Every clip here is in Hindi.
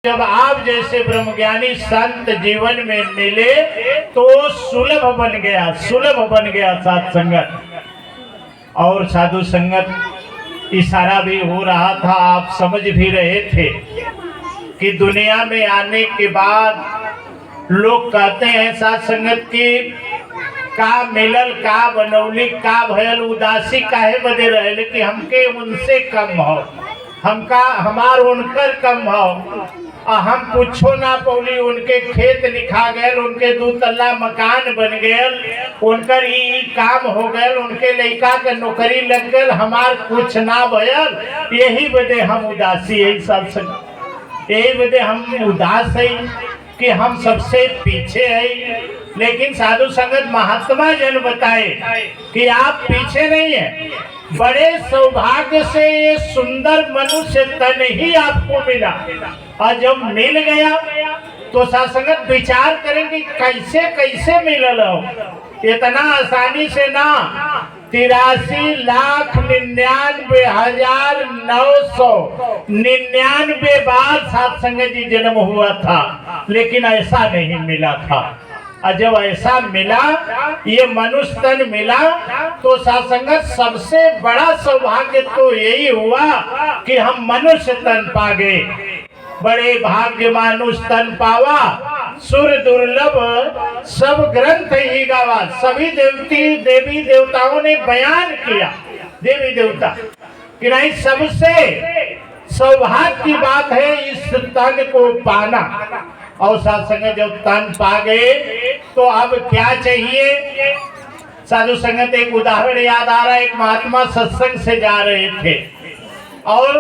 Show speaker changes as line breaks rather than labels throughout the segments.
जब आप जैसे ब्रह्मज्ञानी संत जीवन में मिले तो सुलभ बन गया साध संगत और साधु संगत। इशारा भी हो रहा था, आप समझ भी रहे थे कि दुनिया में आने के बाद लोग कहते हैं साध संगत की का मिलल का बनौली का भयल उदासी काहे बदे रहे, लेकिन हमके उनसे कम हो, हमका हमार उनकर कम हो, हम कुछो ना पौली। उनके खेत लिखा गए, उनके 2 तल्ला मकान बन गए, उनकर ई काम हो गए, उनके लड़का के नौकरी लग गए, हमार कुछ ना भयल। यही बदे हम उदासी है, सब संग यही बदे हम उदास है कि हम सबसे पीछे है। लेकिन साधु संगत महात्मा जन बताए कि आप पीछे नहीं है, बड़े सौभाग्य से ये सुंदर मनुष्य तन ही आपको मिला, और जब मिल गया तो साधु संगत विचार करेंगे कैसे कैसे मिलल हो। इतना आसानी से ना, 83,99,999 बार साध संगत जी जन्म हुआ था, लेकिन ऐसा नहीं मिला था। और जब ऐसा मिला, ये मनुष्य तन मिला, तो साध संगत सबसे बड़ा सौभाग्य तो यही हुआ कि हम मनुष्य तन पा गए। बड़े भाग्य मानुष तन पावा, सुर दुर्लभ सब ग्रंथ ही गावा। सभी देवी देवताओं ने बयान किया, देवी देवता कि नहीं, सबसे सौभाग्य की बात है इस तन को पाना। और साध संगत जब तन पा गए तो अब क्या चाहिए। साधु संगत एक उदाहरण याद आ रहा है, एक महात्मा सत्संग से जा रहे थे और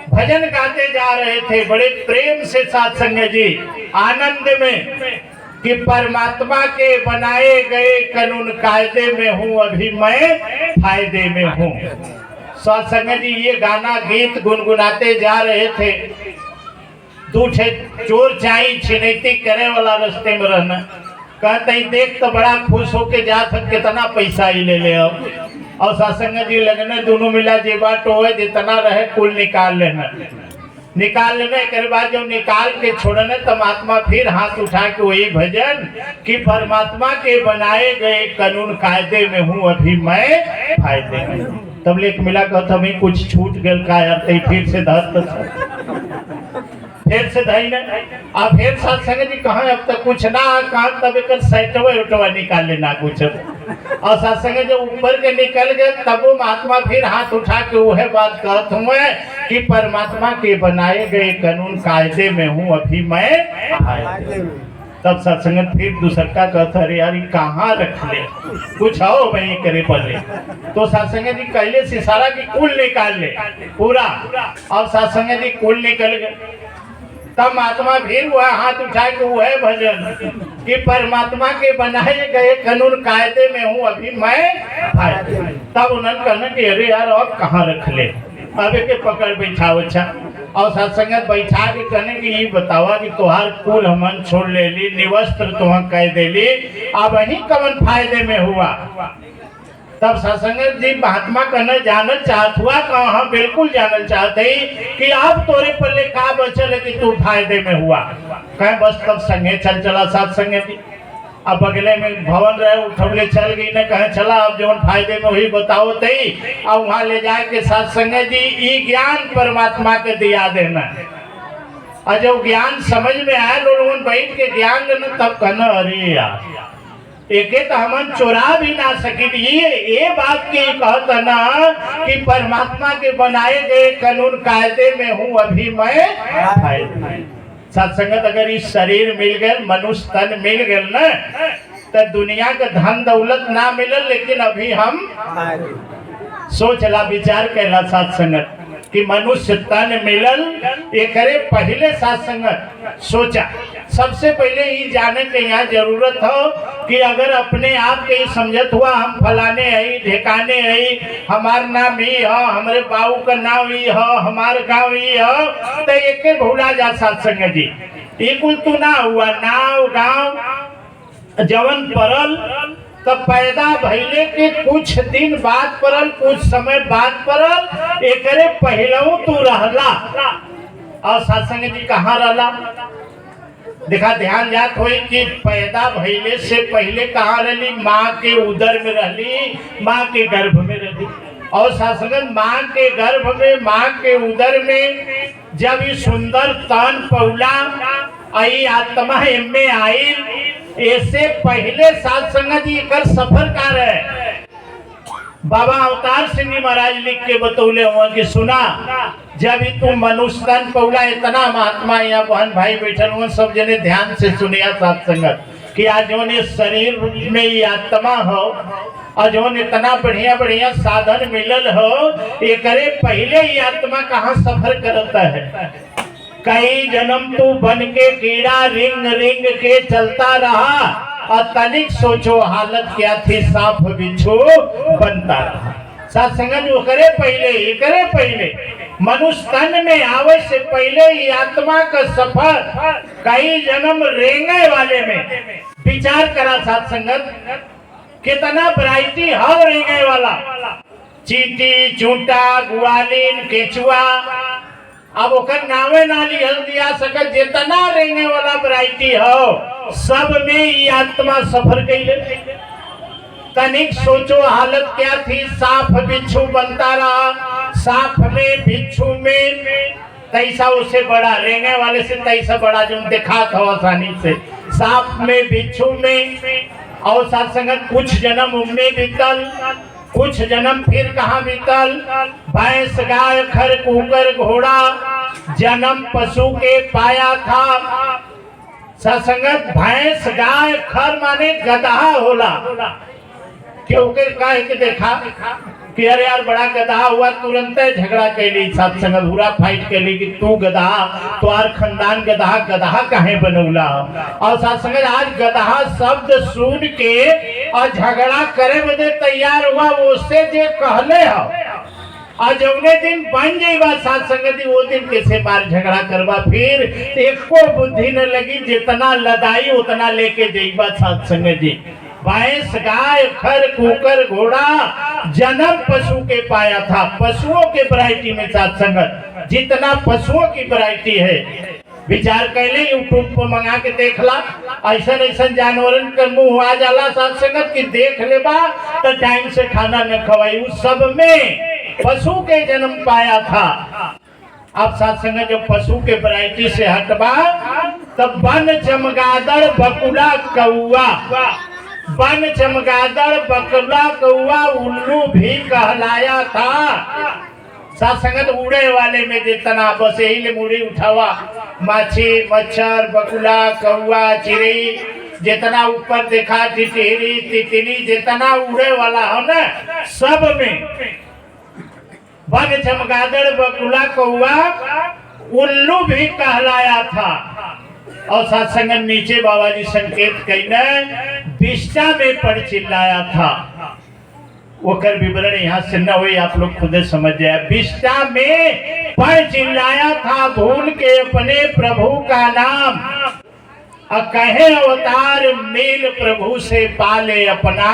भजन गाते जा रहे थे बड़े प्रेम से साध संगत जी, आनंद में कि परमात्मा के बनाए गए कानून कायदे में हूँ, अभी मैं फायदे में हूँ। साध संगत जी ये गाना गीत गुनगुनाते जा रहे थे। 2 चोर चाई छिनैती करे वाला रास्ते में रहना, कहते देख तो बड़ा खुश होके जा था, कितना पैसा ही ले ले। और साध संगत जी लगने दोनों मिला जेबा टोए जितना रहे कुल निकाल लेने के बाद जब निकाल के छोड़ने तो महात्मा फिर हाथ उठा के वही भजन कि परमात्मा के बनाए गए कानून कायदे में हूँ, अभी मैं फायदे में। तब लेक मिला कहता मैं कुछ छूट गल का यार, फिर से फिर से धई न अब फिर साथ संगत जी कहाँ अब तक कुछ ना कहा, तब एक सेटवा उठवा निकाल लेना कुछ। और साथ संगत जब ऊपर के निकल गए तब वो महात्मा फिर हाथ उठा के वह बात कहत हूँ कि परमात्मा के बनाए गए कानून कायदे में हूँ, अभी मैं। तब सत्संगत फिर दूसरा कहता, अरे यार कहाँ रख ले, कुछ हो वही करे पड़े। तो सत्संगत जी कहले से सारा की कुल निकाल ले पूरा, और सत्संगत जी कुल निकल गए। तब महात्मा फिर वह हाथ उठा के वह भजन कि परमात्मा के बनाए गए कानून कायदे में हूँ, अभी मैं। तब उन्होंने कहना कि अरे यार अब कहाँ रख ले, अब के पकड़ बैठा अच्छा। और सत्संगत बैठा के कहने की ये बतावा कि तुहार कुल हमन छोड़ ले ली, निवस्त्र तुहं कह दे ली, अब वही कवन फायदे में हुआ। तब सत्संगत जी महात्मा कहना जानल चाहत हुआ, कहा बिल्कुल जानल चाहते ही कि आप तोरे पल्ले का बचल है कि तू फायदे में हुआ। कहे बस तब संगे चला साथ संगत जी। अब बगले में भवन रहे उठवले चल गई न, कहे चला अब जो फायदे में हुई बताओ तई, और वहां ले जाए के साथ संगत जी ई ज्ञान परमात्मा के दिया देना। और जब ज्ञान समझ में आया लोगों बैठ के ज्ञान लेना, तब कहना अरे यार एक तो हमन चोरा भी ना सकी। ये बात की कहता ना कि परमात्मा के बनाए गए कानून कायदे में हूँ, अभी मैं। सत्संगत अगर इस शरीर मिल गए, मनुष्य तन मिल गए ना, तो दुनिया का धन दौलत ना मिलल, लेकिन अभी हम सोचला विचार कैला सत्संगत कि मनुष्य तन मिलल। एक पहले सत्संगत सोचा, सबसे पहले ये जाने के यहाँ जरूरत हो कि अगर अपने आप के समझत हुआ हम फलाने है ढेकाने है, हमार नाम ही है, हमारे बाबू का नाम ही है, हमारे गाँव ही है, तो एक भूला जा सत्संग जी। ये कुल तू ना हुआ, नाव गाँव जवन परल तब पैदा भइले के कुछ दिन बाद परल, कुछ समय बाद परल, एकरे पहलू तू रहला और सत्संग जी कहाँ रहला देखा ध्यान जात हो कि पैदा भइले से पहले कहाँ रहली माँ के उदर में रहली माँ के गर्भ में रहली और सत्संग माँ के गर्भ में माँ के उदर में जब ये सुंदर तन पौला आई आत्मा एमे आई ऐसे पहले सत्संग जी कर सफर कर है बाबा अवतार सिंह महाराज लिख के बतौले हुआ कि सुना जब ही तुम मनुष्य तन पौला इतना महात्मा यहाँ बहन भाई बैठल हुए सब जने ध्यान से सुनिया सत्संगत कि आज जो शरीर में ये आत्मा हो और जो इतना बढ़िया बढ़िया साधन मिलल हो ये करे पहले ही आत्मा कहाँ सफर करता है कई जन्म तू बन के कीड़ा रिंग रिंग के चलता रहा और तनिक सोचो हालत क्या थी सांप बिच्छू बनता रहा सत्संग जो करे पहले मनुष्य तन में आवे से पहले ही आत्मा का सफर कई जन्म रेंगे वाले में विचार करा सत्संगत कितना वैरायटी हर रेंगे वाला चींटी चूंटा गुआलिन केचुआ अब ओकर नावे ना लिहल दिया सकत जितना रेंगे वाला वैरायटी हो सब में ये आत्मा सफर कइले तनिक सोचो हालत क्या थी सांप बिच्छू बनता रहा सांप में बिच्छू में तैसा उससे बड़ा रेंगे वाले से तैसा बड़ा जो देखा था आसानी से सांप में बिच्छू में और सत्संगत कुछ जन्म उनमें बीतल कुछ जन्म फिर कहाँ बीतल भैंस गाय खर कुकर घोड़ा जन्म पशु के पाया था सत्संगत भैंस गाय खर माने गधा होला क्योंकि कह के देखा कि अरे यार बड़ा गधा हुआ तुरंत झगड़ा कैली सत्संग पूरा फाइट कैली कि तू गधा तुम्हार खानदान गधा गधा काहे बनौला और सत्संग आज गधा शब्द सुन के और झगड़ा करे बदे तैयार हुआ उससे जे कहले हो और जौने दिन बन जाइबा सत्संगति वो दिन कैसे बार झगड़ा करवा फिर एको बुद्धि न लगी जितना लदाई उतना लेके जाइबा सत्संग जी भैंस गाय खर कुकर घोड़ा जन्म पशु के पाया था पशुओं के वैरायटी में सत्संगत जितना पशुओं की वैरायटी है विचार कैले यूट्यूब पर मंगा के देखला ऐसा ऐसा जानवरन के मुंह आ जाला सत्संगत की देख लेबा तो टाइम से खाना न खवाई उस सब में पशु के जन्म पाया था अब सत्संग जब पशु के वैरायटी से हटवा तब वन चमगादड़ बकुला कौआ वन चमगादड़ बकुला कौआ उल्लू भी कहलाया था सत्संगत उड़े वाले में जितना बस यही मुड़ी उठावा माछी मच्छर बकुला कौआ चिड़ी जितना ऊपर देखा टिटहरी तितली जितना उड़े वाला हो ना सब में वन चमगादड़ बकुला कौआ उल्लू भी कहलाया था और सत्संग नीचे बाबा जी संकेत कहने विष्टा में पड़ चिल्लाया था वो कर विवरण यहाँ से न हुई आप लोग खुद समझ जाए विष्टा में पड़ चिल्लाया था भूल के अपने प्रभु का नाम और कहे अवतार मेल प्रभु से पाले अपना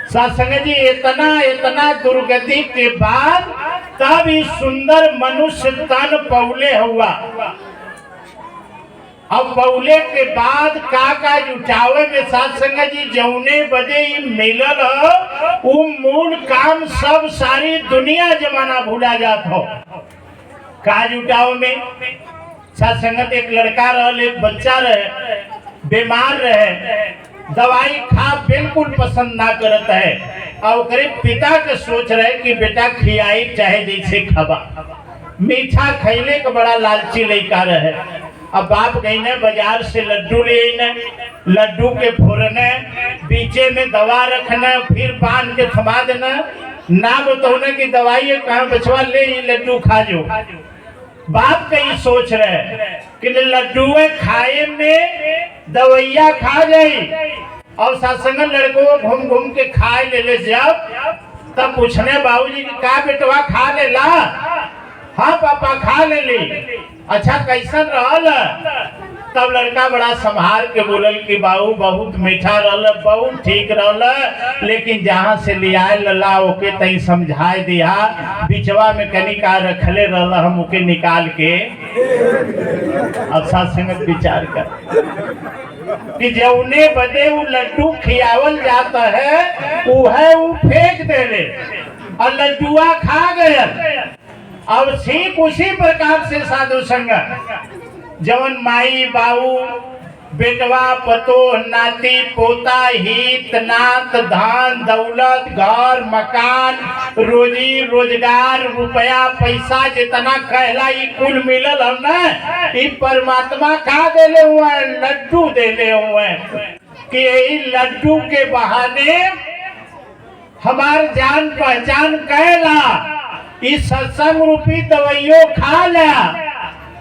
सत्संग जी इतना दुर्गति के बाद तब इस सुंदर मनुष्य तन पौले हुआ अब पौले के बाद का जुटावे में सत्संग जी जौने बदे मिलल वो मूल काम सब सारी दुनिया जमाना भूला जात हो का जुटावे में सत्संगत एक लड़का रहे एक बच्चा रहे बीमार रहे दवाई खा बिल्कुल पसंद ना करता है और पिता के सोच रहे कि बेटा खियाई चाहे जैसे खावा मीठा खैले का बड़ा लालची लड़का रहे अब बाप गई ने बाजार से लड्डू ले लड्डू के फोड़ने बीचे में दवा रखना फिर बांध के थमा देना ना बताने की दवाई कहाँ बचवा ले लड्डू खा जो बाप का ये सोच रहे कि लड्डू खाए में दवाइया खा जाई और सत्संग लड़कों घूम घूम के खाए ले जब तब पूछने बाबूजी की का बेटवा खा ले ला हाँ पापा खा ले ली अच्छा कैसन रहल तब लड़का बड़ा संभाल के बोलल कि बाबू बहुत मीठा रहल, बहुत ठीक रहल, लेकिन जहाँ से लिया लला ओके तई समझाए दिया, बिचवा में कनिका रखले रहल, हम ओके निकाल के अब साथ संगत विचार कर कि जौने बदे वो लड्डू खियावल जाता है वो है वो फेंक देले और लड्डुआ खा गया। अब ठीक उसी प्रकार से साधु संगत जवन माई बाबू बेटवा पतो नाती पोता हित नात धान दौलत घर मकान रोजी रोजगार रुपया पैसा जितना कहला ई कुल मिलल हम ना, ई परमात्मा का देले हुआ लड्डू देले हुए कि यही लड्डू के बहाने हमार जान पहचान कहला, इस सत्संग रूपी दवाइयों खा ला।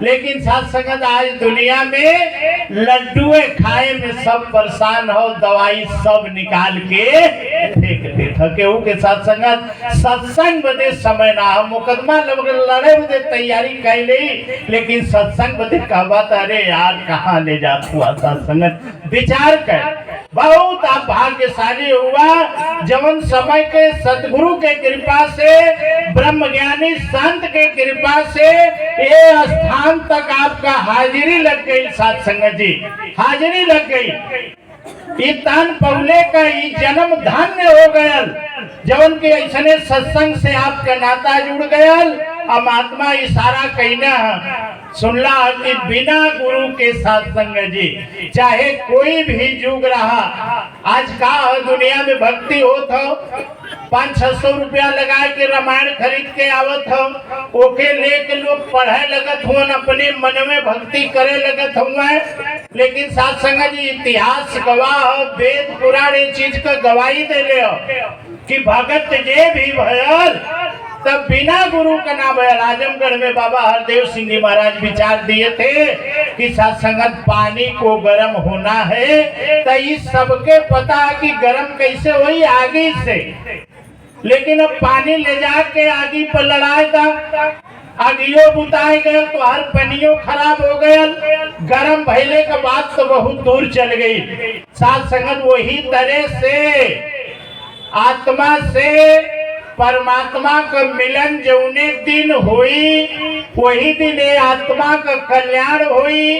लेकिन साथ संगत आज दुनिया में लड्डुए खाए में सब परेशान हो, दवाई सब निकाल के फेंक देता केहू के साथ संगत सत्संग बदे समय ना हो, मुकदमा लड़े बदे तैयारी कर ली, लेकिन सत्संग बदे कहबत अरे यार कहाँ ले जात हुआ। साथ संगत विचार कर, बहुत आप भाग्यशाली हुआ जवन समय के सतगुरु के कृपा से ब्रह्म ज्ञानी संत के कृपा से ये स्थान तक आपका हाजिरी लग गई। साथ संगत जी हाजिरी लग गई, तन पौले का ये जन्म धन्य हो गयल जवन के ऐसने सत्संग से आपका नाता जुड़ गयल। अब आत्मा इशारा कहना सुनला कि बिना गुरु के साथ संगत जी चाहे कोई भी जुग रहा, आज का दुनिया में भक्ति होत हो, 500-600 रुपया लगा के रामायण खरीद के आवत हो, ओके लेके लोग पढ़े लगत हुआ, अपने मन में भक्ति करे लगत हुआ। लेकिन साथ संगत जी इतिहास गवाह वेद पुराण ये चीज का गवाही दे ले कि भगत जे भी भयल तब बिना गुरु का नाम है। आजमगढ़ में बाबा हरदेव सिंह जी महाराज विचार दिए थे कि सत्संगत पानी को गर्म होना है, तो इस सबके पता है कि गर्म कैसे हुई आगी से, लेकिन अब पानी ले जाके आगी पर लड़ाए था, आगियो बुताए गए तो हर पनियो खराब हो गया, गर्म भैले का बात तो बहुत दूर चल गई। साथ संगत वही तरह से आत्मा से परमात्मा का मिलन जौने दिन हुई वही दिन ये आत्मा का कल्याण हुई,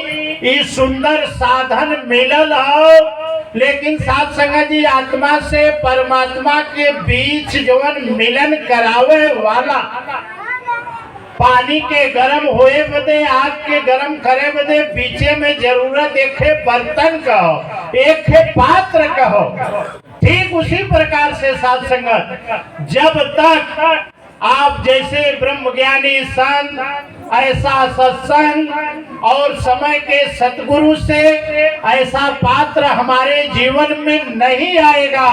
इस सुंदर साधन मिलल हो। लेकिन साथ संगत जी आत्मा से परमात्मा के बीच जवन मिलन करावे वाला पानी के गरम होए बदे आग के गरम करे बदे बीचे में जरूरत एक बर्तन का हो, एक पात्र का हो। ठीक उसी प्रकार से साथ संगत जब तक आप जैसे ब्रह्म ज्ञानी संत ऐसा सत्संग और समय के सतगुरु से ऐसा पात्र हमारे जीवन में नहीं आएगा,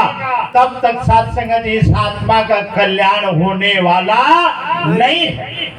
तब तक साथ संगत इस आत्मा का कल्याण होने वाला नहीं है।